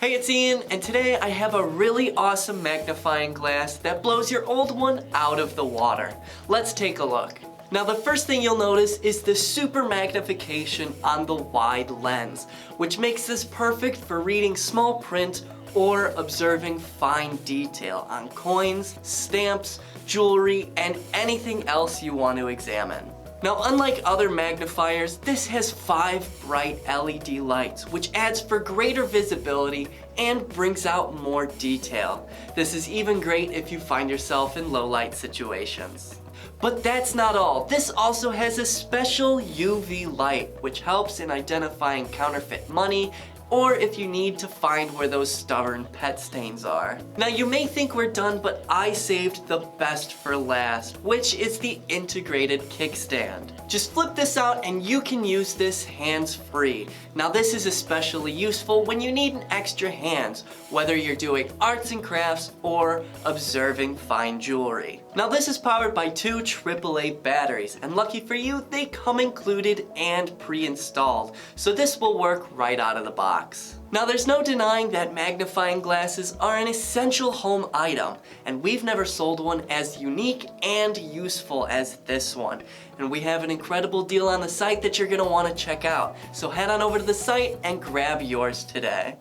Hey, it's Ian, and today I have a really awesome magnifying glass that blows your old one out of the water. Let's take a look. Now the first thing you'll notice is the super magnification on the wide lens, which makes this perfect for reading small print or observing fine detail on coins, stamps, jewelry, and anything else you want to examine. Now, unlike other magnifiers, this has 5 bright LED lights, which adds for greater visibility and brings out more detail. This is even great if you find yourself in low light situations. But that's not all. This also has a special UV light, which helps in identifying counterfeit money or if you need to find where those stubborn pet stains are. Now you may think we're done, but I saved the best for last, which is the integrated kickstand. Just flip this out and you can use this hands-free. Now this is especially useful when you need an extra hand, whether you're doing arts and crafts or observing fine jewelry. Now this is powered by 2 AAA batteries, and lucky for you, they come included and pre-installed, so this will work right out of the box. Now there's no denying that magnifying glasses are an essential home item, and we've never sold one as unique and useful as this one. And we have an incredible deal on the site that you're going to want to check out. So head on over to the site and grab yours today.